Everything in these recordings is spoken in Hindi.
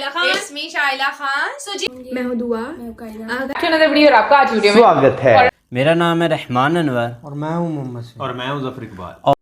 शाइला Khan. It's me, शाइला Khan. So जी मैं हूँ दुआ। another video और आपका आज वीडियो में स्वागत है। मेरा नाम है रहमान अनवर और मैं हूँ मोहम्मद सिंह। और मैं हूं ज़फर इकबाल।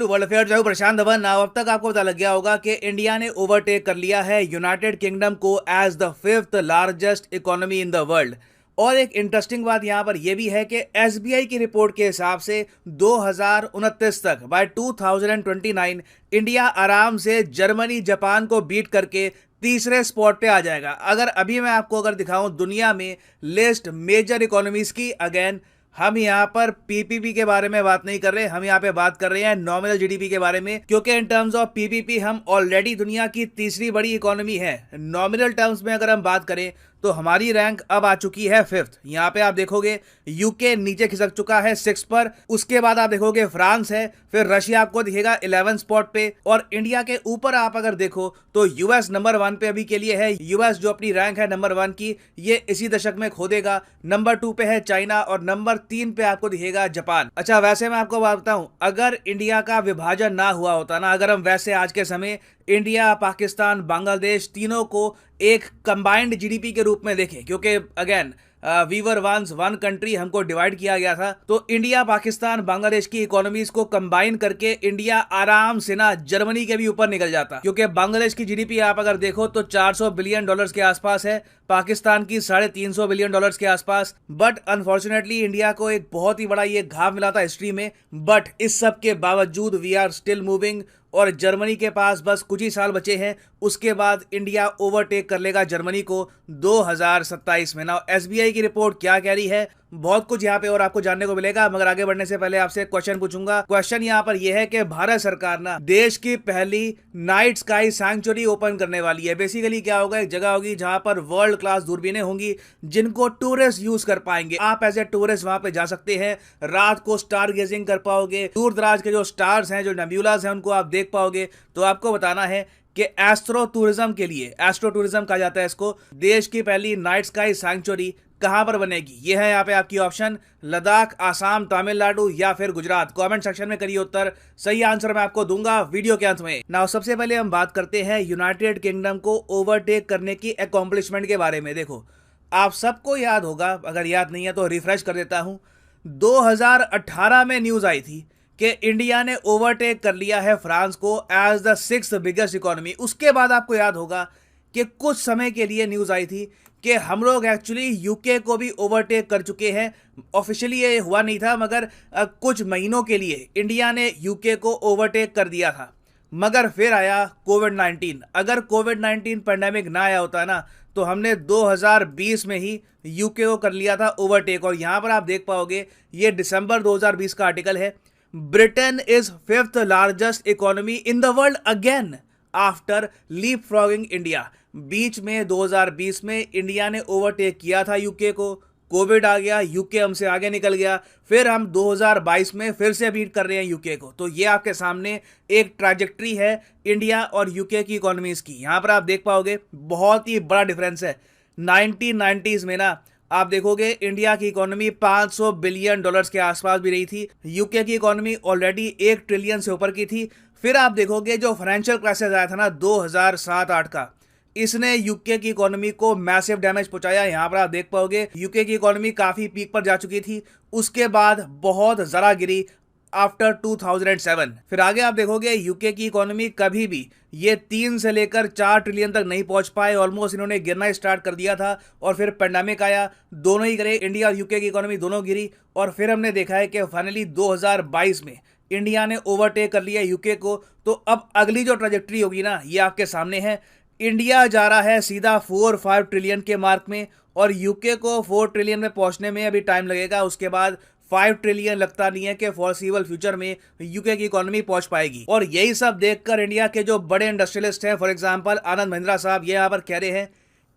वर्ल्ड अफेयर जो है प्रशांत धवन। नाउ अब तक आपको पता लग गया होगा कि इंडिया ने ओवरटेक कर लिया है यूनाइटेड किंगडम को as the 5th largest economy in the world. और एक इंटरेस्टिंग बात यहां पर यह भी है कि एसबीआई की रिपोर्ट के हिसाब से 2029 तक बाय 2029 इंडिया आराम से जर्मनी जापान को बीट करके तीसरे स्पॉट पे आ जाएगा। अगर अभी मैं आपको दिखाऊं दुनिया में लिस्ट मेजर इकोनॉमीज की, अगेन हम यहाँ पर पीपीपी के बारे में बात नहीं कर रहे, हम यहाँ पे बात कर रहे हैं नॉमिनल जीडीपी के बारे में, क्योंकि इन टर्म्स ऑफ पीपीपी हम ऑलरेडी दुनिया की तीसरी बड़ी इकोनॉमी है। नॉमिनल टर्म्स में अगर हम बात करें तो हमारी रैंक अब आ चुकी है 5th। यहाँ पे आप देखोगे यूके नीचे खिसक चुका है 6 पर, उसके बाद आप देखोगे फ्रांस है, फिर रशिया आपको दिखेगा 11 स्पॉट पे, और इंडिया के ऊपर आप अगर देखो तो यूएस नंबर 1 पे अभी के लिए है। यूएस जो अपनी रैंक है नंबर 1 की, ये इसी दशक में खो देगा। नंबर 2 पे है चाइना और नंबर 3 पे आपको दिखेगा जापान। अच्छा, वैसे मैं आपको बात बताऊं, अगर इंडिया का विभाजन ना हुआ होता ना, अगर हम वैसे आज के समय इंडिया, पाकिस्तान, बांग्लादेश तीनों को एक कंबाइंड जीडीपी के रूप में देखें, क्योंकि again we were once one country, हमको डिवाइड किया गया था, तो इंडिया, पाकिस्तान, बांग्लादेश की इकोनॉमीज को कंबाइन करके इंडिया आराम से ना जर्मनी के भी ऊपर निकल जाता। क्योंकि बांग्लादेश की जीडीपी आप अगर देखो तो $400 बिलियन के आसपास है, पाकिस्तान की $350 बिलियन के आसपास। बट अनफॉर्चुनेटली इंडिया को एक बहुत ही बड़ा ये घाव मिला था हिस्ट्री में। बट इस सब के बावजूद वी आर स्टिल मूविंग, और जर्मनी के पास बस कुछ ही साल बचे हैं, उसके बाद इंडिया ओवरटेक कर लेगा जर्मनी को 2027 में। ना एसबीआई की रिपोर्ट क्या कह रही है, बहुत कुछ यहाँ पे और आपको जानने को मिलेगा। मगर आगे बढ़ने से पहले आपसे क्वेश्चन पूछूंगा। क्वेश्चन यहाँ पर यह है कि भारत सरकार ना देश की पहली नाइट स्काई सैंक्चुरी ओपन करने वाली है। बेसिकली क्या होगा, एक जगह होगी जहां पर वर्ल्ड क्लास दूरबीनें होंगी जिनको टूरिस्ट यूज कर पाएंगे। आप एज ए टूरिस्ट वहां पे जा सकते हैं, रात को स्टार गेजिंग कर पाओगे, दूर दराज के जो स्टार्स हैं, जो नेब्यूलाज हैं, उनको आप देख पाओगे। तो आपको बताना है कि एस्ट्रो टूरिज्म के लिए, एस्ट्रो टूरिज्म कहा जाता है इसको, देश की पहली नाइट स्काई सैंक्चुरी कहां पर बनेगी। ये है यहाँ पे आपकी ऑप्शन, लद्दाख, आसाम, तमिलनाडु या फिर गुजरात। कमेंट सेक्शन में करिए उत्तर, सही आंसर मैं आपको दूंगा वीडियो के अंत में। नाउ सबसे पहले हम बात करते हैं यूनाइटेड किंगडम को ओवरटेक करने की अकॉम्प्लिशमेंट के बारे में। देखो, आप सबको याद होगा, अगर याद नहीं है तो रिफ्रेश कर देता हूं, 2018 में न्यूज आई थी कि इंडिया ने ओवरटेक कर लिया है फ्रांस को as the 6th biggest economy. उसके बाद आपको याद होगा कि कुछ समय के लिए न्यूज आई थी कि हम लोग एक्चुअली यूके को भी ओवरटेक कर चुके हैं। ऑफिशियली ये हुआ नहीं था, मगर कुछ महीनों के लिए इंडिया ने यूके को ओवरटेक कर दिया था। मगर फिर आया कोविड-19। अगर कोविड-19 पैंडेमिक ना आया होता ना, तो हमने 2020 में ही यूके को कर लिया था ओवरटेक। और यहाँ पर आप देख पाओगे, ये दिसंबर 2020 का आर्टिकल है। Britain is 5th largest economy in the world again after leapfrogging India. बीच में 2020 में इंडिया ने ओवरटेक किया था यूके को, कोविड आ गया, यूके हमसे आगे निकल गया, फिर हम 2022 में फिर से बीट कर रहे हैं यूके को। तो ये आपके सामने एक ट्रैजेक्टरी है इंडिया और यूके की इकोनॉमीज की। यहाँ पर आप देख पाओगे बहुत ही बड़ा डिफरेंस है। 1990s में ना आप देखोगे इंडिया की इकोनॉमी $500 बिलियन के आसपास भी रही थी, यूके की इकोनॉमी ऑलरेडी 1 ट्रिलियन से ऊपर की थी। फिर आप देखोगे जो फाइनेंशियल क्राइसिस आया था ना 2007-8 का, इसने यूके की इकोनॉमी को मैसिव डैमेज पहुंचाया। यहाँ पर आप देख पाओगे यूके की इकोनॉमी काफी पीक पर जा चुकी थी, उसके बाद बहुत जरा गिरी आफ्टर 2007। फिर आगे आप देखोगे यूके की इकोनॉमी कभी भी ये 3 से लेकर 4 ट्रिलियन तक नहीं पहुंच पाए। ऑलमोस्ट इन्होंने गिरना स्टार्ट कर दिया था, और फिर पेंडेमिक आया, दोनों ही गिरे, इंडिया और यूके की इकोनॉमी दोनों गिरी। और फिर हमने देखा है कि फाइनली 2022 में इंडिया ने ओवरटेक कर लिया यूके को। तो अब अगली जो ट्रैजेक्टरी होगी ना, ये आपके सामने है। इंडिया जा रहा है सीधा 4-5 ट्रिलियन के मार्क में, और यूके को 4 ट्रिलियन में पहुंचने में अभी टाइम लगेगा। उसके बाद 5 ट्रिलियन लगता नहीं है कि फॉरसीबल फ्यूचर में यूके की इकोनॉमी पहुंच पाएगी। और यही सब देखकर इंडिया के जो बड़े इंडस्ट्रियलिस्ट हैं, फॉर एग्जांपल आनंद महिंद्रा साहब, ये यहाँ पर कह रहे हैं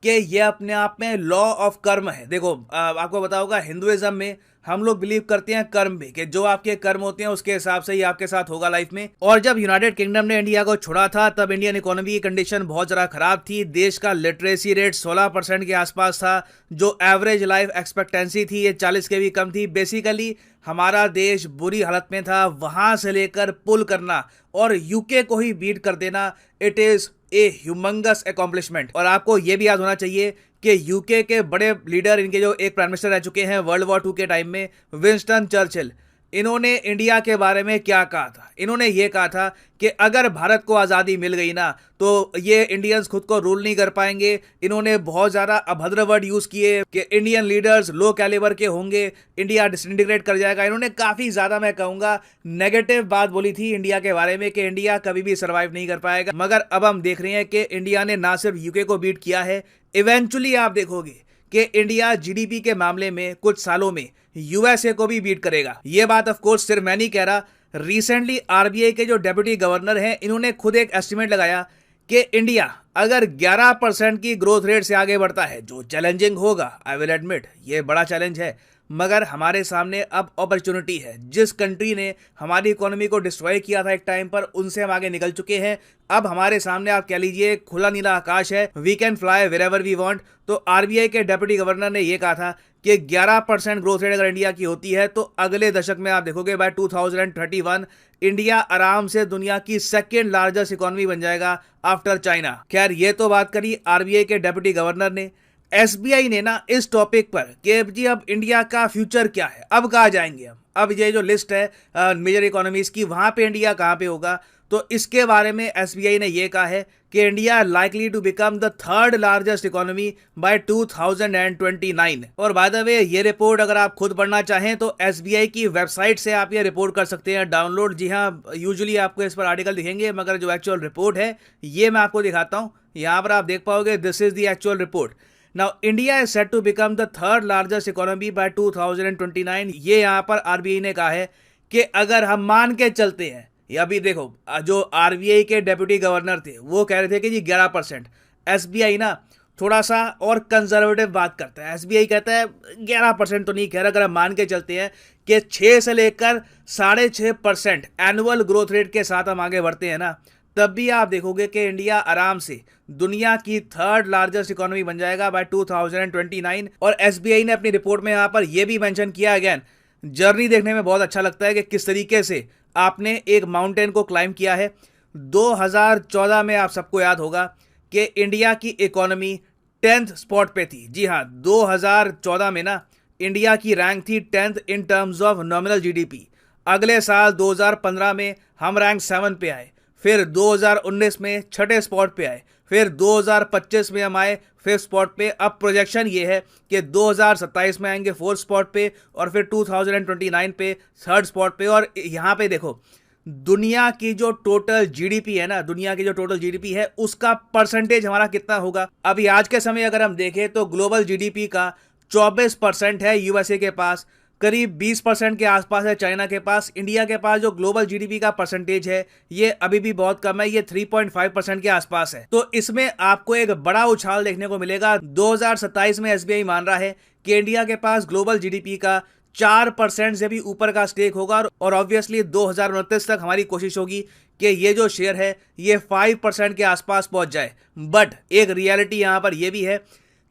कि ये अपने आप में लॉ ऑफ कर्म है। देखो आपको पता होगा हिंदुइज्म में हम लोग बिलीव करते हैं कर्म भी, कि जो आपके कर्म होते हैं उसके हिसाब से ही आपके साथ होगा लाइफ में। और जब यूनाइटेड किंगडम ने इंडिया को छोड़ा था तब इंडियन इकोनॉमी की कंडीशन बहुत ज़्यादा खराब थी। देश का लिटरेसी रेट 16% के आसपास था, जो एवरेज लाइफ एक्सपेक्टेंसी थी ये 40 के भी कम थी। बेसिकली हमारा देश बुरी हालत में था। वहां से लेकर पुल करना और यूके को ही बीट कर देना, it is a humongous accomplishment. और आपको ये भी याद होना चाहिए कि यूके के बड़े लीडर, इनके जो एक प्राइम मिनिस्टर रह चुके हैं वर्ल्ड वॉर 2 के टाइम में, विंस्टन चर्चिल, इन्होंने इंडिया के बारे में क्या कहा था? इन्होंने ये कहा था कि अगर भारत को आज़ादी मिल गई ना तो ये इंडियंस खुद को रूल नहीं कर पाएंगे। इन्होंने बहुत ज़्यादा अभद्र वर्ड यूज़ किए कि इंडियन लीडर्स लो कैलिबर के होंगे, इंडिया डिसइंटीग्रेट कर जाएगा। इन्होंने काफ़ी ज़्यादा, मैं कहूँगा, नेगेटिव बात बोली थी इंडिया के बारे में कि इंडिया कभी भी सर्वाइव नहीं कर पाएगा। मगर अब हम देख रहे हैं कि इंडिया ने ना सिर्फ यूके को बीट किया है, इवेंचुअली आप देखोगे कि इंडिया जीडीपी के मामले में कुछ सालों में यूएसए को भी बीट करेगा। ये बात ऑफ कोर्स सिर्फ मैं नहीं कह रहा, रिसेंटली आरबीआई के जो डेप्यूटी गवर्नर हैं इन्होंने खुद एक एस्टिमेट लगाया कि इंडिया अगर 11% की ग्रोथ रेट से आगे बढ़ता है, जो चैलेंजिंग होगा, आई विल एडमिट ये बड़ा चैलेंज है, मगर हमारे सामने अब अपॉर्चुनिटी है। जिस कंट्री ने हमारी इकोनॉमी को डिस्ट्रॉय किया था एक टाइम पर, उनसे हम आगे निकल चुके हैं। अब हमारे सामने आप कह लीजिए खुला नीला आकाश है, we can fly wherever we want. तो आरबीआई के डेप्यूटी गवर्नर ने यह कहा था कि 11% ग्रोथ रेट अगर इंडिया की होती है तो अगले दशक में आप देखोगे बाय 2031 इंडिया आराम से दुनिया की सेकेंड लार्जेस्ट इकोनॉमी बन जाएगा आफ्टर चाइना। खैर ये तो बात करी आरबीआई के डेप्यूटी गवर्नर ने। एसबीआई ने ना इस टॉपिक पर कि जी अब इंडिया का फ्यूचर क्या है, अब कहाँ जाएंगे हम, अब ये जो लिस्ट है मेजर इकोनॉमीज की, वहां पे इंडिया कहाँ पे होगा, तो इसके बारे में एसबीआई ने ये कहा है कि India likely to become the third largest economy by 2029। और बाय द वे ये रिपोर्ट अगर आप खुद पढ़ना चाहें तो एसबीआई की वेबसाइट से आप ये रिपोर्ट कर सकते हैं डाउनलोड। जी हाँ, यूजुअली आपको इस पर आर्टिकल दिखेंगे, मगर जो एक्चुअल रिपोर्ट है ये मैं आपको दिखाता हूँ। यहाँ पर आप देख पाओगे, this is the actual report. Now, India is set to become the third largest economy by 2029। ये यहाँ पर आरबीआई ने कहा है कि अगर हम मान के चलते हैं, या भी देखो जो आरबीआई के डेप्यूटी गवर्नर थे वो कह रहे थे कि जी 11%। एसबीआई ना थोड़ा सा और कंजर्वेटिव बात करता है। एसबीआई कहता है 11% तो नहीं कह रहा, अगर हम मान के चलते हैं कि 6 से लेकर 6.5% एनुअल ग्रोथ रेट के साथ हम आगे बढ़ते हैं ना, तब भी आप देखोगे कि इंडिया आराम से दुनिया की थर्ड लार्जेस्ट इकोनॉमी बन जाएगा बाय 2029। और एसबीआई ने अपनी रिपोर्ट में यहाँ पर यह भी मेंशन किया, अगेन जर्नी देखने में बहुत अच्छा लगता है कि किस तरीके से आपने एक माउंटेन को क्लाइम किया है। 2014 में आप सबको याद होगा कि इंडिया की इकोनॉमी 10th स्पॉट पे थी। जी हाँ, 2014 में ना इंडिया की रैंक थी 10th in terms of nominal GDP. अगले साल 2015 में हम रैंक 7 पे आए, फिर 2019 में 6ठे स्पॉट पे आए, फिर 2025 में हम आए 5th स्पॉट पे। अब प्रोजेक्शन ये है कि 2027 में आएंगे 4th स्पॉट पे और फिर 2029 पे 3rd स्पॉट पे। और यहाँ पे देखो दुनिया की जो टोटल जीडीपी है ना, दुनिया की जो टोटल जीडीपी है उसका परसेंटेज हमारा कितना होगा। अभी आज के समय अगर हम देखें तो ग्लोबल जीडीपी का 24% है यूएसए के पास, करीब 20% के आसपास है चाइना के पास। इंडिया के पास जो ग्लोबल जीडीपी का परसेंटेज है ये अभी भी बहुत कम है, ये 3.5% के आसपास है। तो इसमें आपको एक बड़ा उछाल देखने को मिलेगा। 2027 में एसबीआई मान रहा है कि इंडिया के पास ग्लोबल जीडीपी का 4% से भी ऊपर का स्टेक होगा। और ऑब्वियसली 2029 तक हमारी कोशिश होगी कि ये जो शेयर है ये 5% के आसपास पहुंच जाए। बट एक रियलिटी यहां पर यह भी है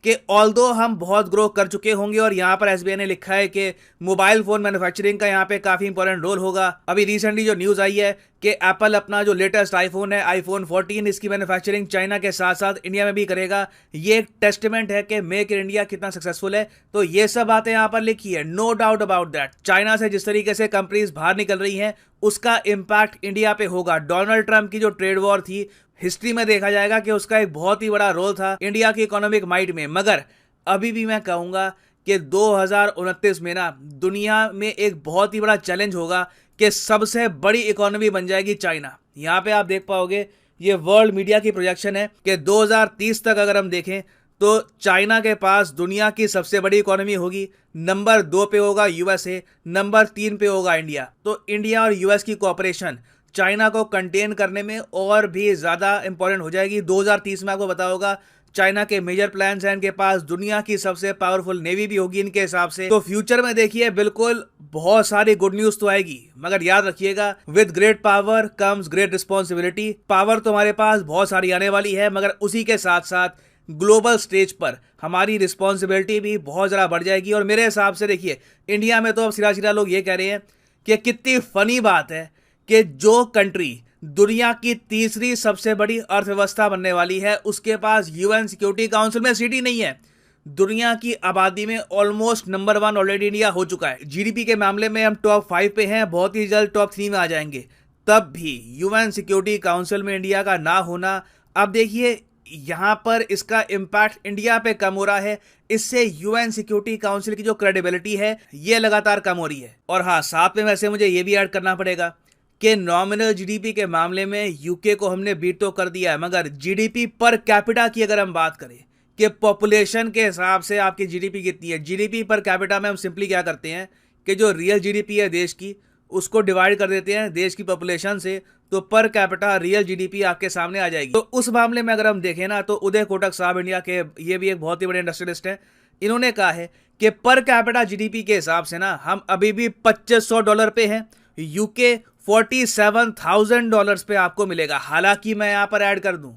कि ऑल्दो हम बहुत ग्रो कर चुके होंगे, और यहाँ पर एसबीआई ने लिखा है कि मोबाइल फोन मैन्युफैक्चरिंग का यहाँ पे काफी इंपॉर्टेंट रोल होगा। अभी रिसेंटली जो न्यूज आई है कि एप्पल अपना जो लेटेस्ट आईफोन है आईफोन 14, इसकी मैन्युफैक्चरिंग चाइना के साथ साथ इंडिया में भी करेगा। ये एक टेस्टमेंट है कि मेक इन इंडिया कितना सक्सेसफुल है। तो ये सब बातें यहाँ पर लिखी है, no doubt about that. China से जिस तरीके से कंपनीज बाहर निकल रही हैं उसका इम्पैक्ट इंडिया पे होगा। डोनाल्ड ट्रंप की जो ट्रेड वॉर थी, हिस्ट्री में देखा जाएगा कि उसका एक बहुत ही बड़ा रोल था इंडिया की इकोनॉमिक माइट में। मगर अभी भी मैं कहूंगा कि 2029 में ना दुनिया में एक बहुत ही बड़ा चैलेंज होगा कि सबसे बड़ी इकोनॉमी बन जाएगी चाइना। यहाँ पे आप देख पाओगे ये वर्ल्ड मीडिया की प्रोजेक्शन है कि 2030 तक अगर हम देखें तो चाइना के पास दुनिया की सबसे बड़ी इकोनॉमी होगी। नंबर 2 पे होगा यूएसए, नंबर 3 पे होगा इंडिया। तो इंडिया और यूएस की कोऑपरेशन चाइना को कंटेन करने में और भी ज़्यादा इंपॉर्टेंट हो जाएगी। 2030 में आपको पता होगा चाइना के मेजर प्लान्स हैं इनके पास, दुनिया की सबसे पावरफुल नेवी भी होगी इनके हिसाब से। तो फ्यूचर में देखिए बिल्कुल बहुत सारी गुड न्यूज तो आएगी, मगर याद रखिएगा with great power comes great responsibility. Power तो हमारे पास बहुत सारी आने वाली है, मगर उसी के साथ साथ ग्लोबल स्टेज पर हमारी रिस्पॉन्सिबिलिटी भी बहुत ज़्यादा बढ़ जाएगी। और मेरे हिसाब से देखिए इंडिया में तो अब सिरा लोग ये कह रहे हैं कि कितनी फनी बात है कि जो कंट्री दुनिया की तीसरी सबसे बड़ी अर्थव्यवस्था बनने वाली है उसके पास यूएन सिक्योरिटी काउंसिल में सीट ही नहीं है। दुनिया की आबादी में ऑलमोस्ट नंबर 1 ऑलरेडी इंडिया हो चुका है। जीडीपी के मामले में हम टॉप 5 पे हैं, बहुत ही जल्द टॉप 3 में आ जाएंगे। तब भी यूएन सिक्योरिटी काउंसिल में इंडिया का ना होना, अब देखिए यहां पर इसका इम्पैक्ट इंडिया पे कम हो रहा है। इससे यूएन सिक्योरिटी काउंसिल की जो क्रेडिबिलिटी है ये लगातार कम हो रही है। और हाँ, साथ में वैसे मुझे ये भी ऐड करना पड़ेगा कि नॉमिनल जीडीपी के मामले में यूके को हमने बीट तो कर दिया है, मगर जीडीपी पर कैपिटा की अगर हम बात करें कि पॉपुलेशन के हिसाब से आपकी जीडीपी कितनी है, जीडीपी पर कैपिटा में हम सिंपली क्या करते हैं कि जो रियल जीडीपी है देश की उसको डिवाइड कर देते हैं देश की पॉपुलेशन से, तो पर कैपिटा रियल जीडीपी आपके सामने आ जाएगी। तो उस मामले में अगर हम देखें ना, तो उदय कोटक साहब इंडिया के ये भी एक बहुत ही बड़े इंडस्ट्रियलिस्ट हैं, इन्होंने कहा है कि पर कैपिटा जीडीपी के हिसाब से ना हम अभी भी $2500 पे हैं, यूके $47,000 पे आपको मिलेगा। हालांकि मैं यहाँ पर ऐड कर दूं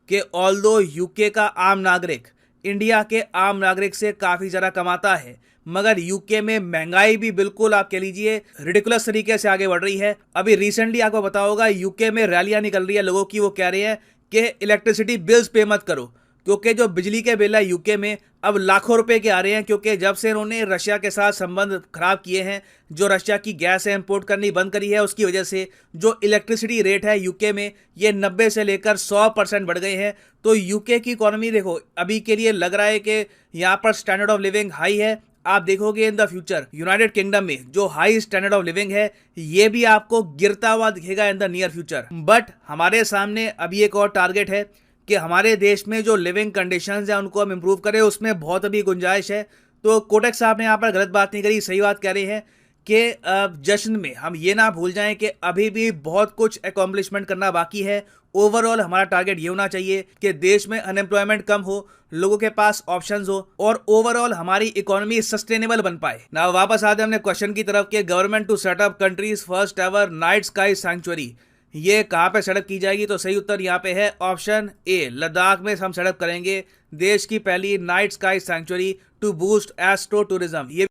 कि ऑल्दो यूके का आम नागरिक इंडिया के आम नागरिक से काफ़ी ज़्यादा कमाता है, मगर यूके में महंगाई भी बिल्कुल आप कह लीजिए रिडिकुलस तरीके से आगे बढ़ रही है। अभी रिसेंटली आपको पता होगा यूके में रैलियां निकल रही है लोगों की, वो कह रहे हैं कि इलेक्ट्रिसिटी बिल्स पे मत करो, क्योंकि जो बिजली के बिल है यूके में अब लाखों रुपए के आ रहे हैं, क्योंकि जब से इन्होंने रशिया के साथ संबंध खराब किए हैं, जो रशिया की गैस है इंपोर्ट करनी बंद करी है, उसकी वजह से जो इलेक्ट्रिसिटी रेट है यूके में ये 90 से लेकर 100% बढ़ गए हैं। तो यूके की इकोनॉमी देखो अभी के लिए लग रहा है कि यहाँ पर स्टैंडर्ड ऑफ लिविंग हाई है। आप देखोगे in the future United kingdom में जो हाई स्टैंडर्ड ऑफ लिविंग है ये भी आपको गिरता हुआ दिखेगा in the near future. But हमारे सामने अभी एक और टारगेट है कि हमारे देश में जो लिविंग कंडीशंस हैं उनको हम इंप्रूव करें, उसमें बहुत अभी गुंजाइश है। तो कोटक साहब ने यहाँ पर गलत बात नहीं करी, सही बात कह रहे हैं कि जश्न में हम ये ना भूल जाएं कि अभी भी बहुत कुछ अकॉम्प्लिशमेंट करना बाकी है। ओवरऑल हमारा टारगेट ये होना चाहिए कि देश में अनएम्प्लॉयमेंट कम हो, लोगों के पास ऑप्शंस हो और ओवरऑल हमारी इकोनॉमी सस्टेनेबल बन पाए ना। वापस आते हैं हमने क्वेश्चन की तरफ कि government to set up countries first ever night sky sanctuary, ये कहाँ पे सेटअप की जाएगी? तो सही उत्तर यहाँ पे है ऑप्शन ए, लद्दाख में हम सेटअप करेंगे देश की पहली night sky sanctuary to boost astro tourism. ये